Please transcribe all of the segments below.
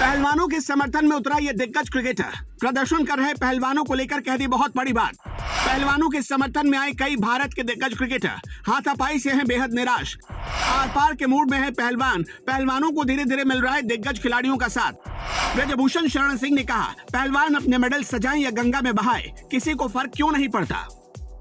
पहलवानों के समर्थन में उतरा ये दिग्गज क्रिकेटर प्रदर्शन कर रहे पहलवानों को लेकर कह दी बहुत बड़ी बात। पहलवानों के समर्थन में आए कई भारत के दिग्गज क्रिकेटर हाथापाई से हैं बेहद निराश। आर पार के मूड में है पहलवानों को धीरे धीरे मिल रहा है दिग्गज खिलाड़ियों का साथ। ब्रजभूषण शरण सिंह ने कहा, पहलवान अपने मेडल सजाएं या गंगा में बहाए, किसी को फर्क क्यों नहीं पड़ता।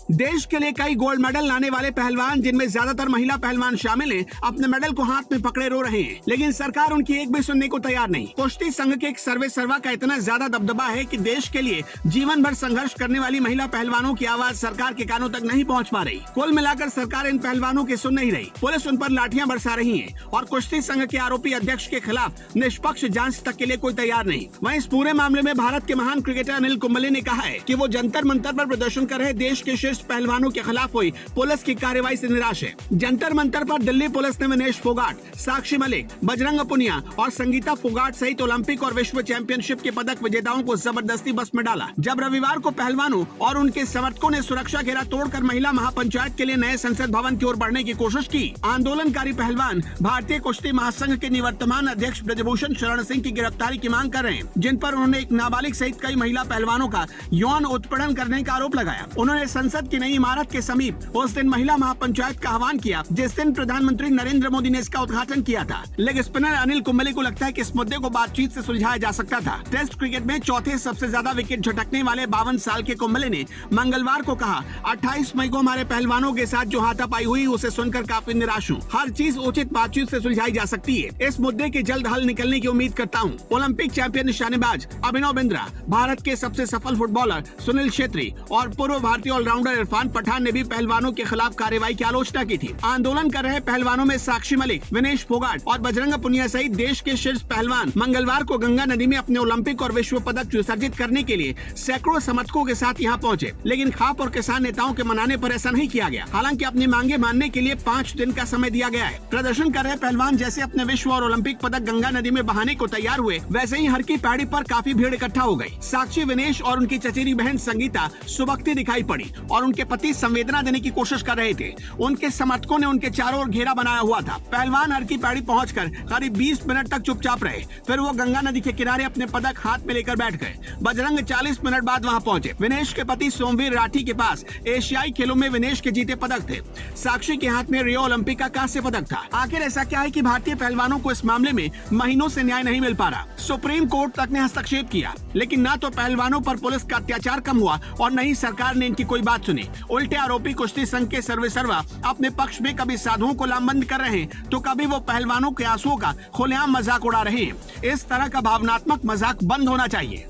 देश के लिए कई गोल्ड मेडल लाने वाले पहलवान, जिनमें ज्यादातर महिला पहलवान शामिल हैं, अपने मेडल को हाथ में पकड़े रो रहे हैं, लेकिन सरकार उनकी एक भी सुनने को तैयार नहीं। कुश्ती संघ के एक सर्वा का इतना ज्यादा दबदबा है कि देश के लिए जीवन भर संघर्ष करने वाली महिला पहलवानों की आवाज सरकार के कानों तक नहीं पहुंच पा रही। कुल मिलाकर सरकार इन पहलवानों की सुन नहीं रही। पुलिस उन पर लाठियां बरसा रही है और कुश्ती संघ के आरोपी अध्यक्ष के खिलाफ निष्पक्ष जाँच तक के लिए कोई तैयार नहीं। वहीं इस पूरे मामले में भारत के महान क्रिकेटर अनिल कुंबले ने कहा है कि वो जंतर मंतर पर प्रदर्शन कर रहे देश के शीर्ष पहलवानों के खिलाफ हुई पुलिस की कार्रवाई से निराश है। जंतर मंतर पर दिल्ली पुलिस ने विनेश फोगाट, साक्षी मलिक, बजरंग पुनिया और संगीता फोगाट सहित ओलंपिक और विश्व चैंपियनशिप के पदक विजेताओं को जबरदस्ती बस में डाला। जब रविवार को पहलवानों और उनके समर्थकों ने सुरक्षा घेरा तोड़कर महिला महापंचायत के लिए नए संसद भवन की ओर बढ़ने की कोशिश की, आंदोलनकारी पहलवान भारतीय कुश्ती महासंघ के निवर्तमान अध्यक्ष ब्रजभूषण शरण सिंह की गिरफ्तारी की मांग कर रहे हैं, जिन पर उन्होंने एक नाबालिग सहित कई महिला पहलवानों का यौन उत्पीड़न करने का आरोप लगाया। उन्होंने संसद की नई इमारत के समीप उस दिन महिला महापंचायत का आह्वान किया जिस दिन प्रधानमंत्री नरेंद्र मोदी ने इसका उद्घाटन किया था। लेग स्पिनर अनिल कुंबले को लगता है कि इस मुद्दे को बातचीत से सुलझाया जा सकता था। टेस्ट क्रिकेट में चौथे सबसे ज्यादा विकेट झटकने वाले 52 साल के कुंबले ने मंगलवार को कहा, 28 मई को हमारे पहलवानों के साथ जो हाथापाई हुई उसे सुनकर काफी निराश हूँ। हर चीज उचित बातचीत से सुलझाई जा सकती है। इस मुद्दे के जल्द हल निकलने की उम्मीद करता हूँ। ओलंपिक चैंपियन निशानेबाज अभिनव बिंद्रा, भारत के सबसे सफल फुटबॉलर सुनील छेत्री और पूर्व भारतीय ऑलराउंडर इरफान पठान ने भी पहलवानों के खिलाफ कार्रवाई की आलोचना की थी। आंदोलन कर रहे पहलवानों में साक्षी मलिक, विनेश फोगाट और बजरंग पुनिया सहित देश के शीर्ष पहलवान मंगलवार को गंगा नदी में अपने ओलंपिक और विश्व पदक विसर्जित करने के लिए सैकड़ों समर्थकों के साथ यहां पहुंचे, लेकिन खाप और किसान नेताओं के मनाने पर ऐसा नहीं किया गया। हालांकि अपनी मांगे मानने के लिए 5 दिन का समय दिया गया है। प्रदर्शन कर रहे पहलवान जैसे अपने विश्व और ओलंपिक पदक गंगा नदी में बहाने को तैयार हुए, वैसे ही हर की पैड़ी पर काफी भीड़ इकट्ठा हो गई। साक्षी, विनेश और उनकी चचेरी बहन संगीता सुबकती दिखाई पड़ी और उनके पति संवेदना देने की कोशिश कर रहे थे। उनके समर्थकों ने उनके चारों ओर घेरा बनाया हुआ था। पहलवान हर की पैड़ी पहुंचकर करीब 20 मिनट तक चुपचाप रहे, फिर वो गंगा नदी के किनारे अपने पदक हाथ में लेकर बैठ गए। बजरंग 40 मिनट बाद वहां पहुंचे। विनेश के पति सोमवीर राठी के पास एशियाई खेलों में विनेश के जीते पदक थे। साक्षी के हाथ में रियो ओलंपिक का कांस्य पदक था। आखिर ऐसा क्या है कि भारतीय पहलवानों को इस मामले में महीनों से न्याय नहीं मिल पा रहा। सुप्रीम कोर्ट तक ने हस्तक्षेप किया, लेकिन न तो पहलवानों पर पुलिस का अत्याचार कम हुआ और न ही सरकार ने इनकी कोई बात सुनी। उल्टे आरोपी कुश्ती संघ के सर्वा अपने पक्ष में कभी साधुओं को लामबंद कर रहे हैं तो कभी वो पहलवानों के आंसुओं का खुलेआम मजाक उड़ा रहे हैं। इस तरह का भावनात्मक मजाक बंद होना चाहिए।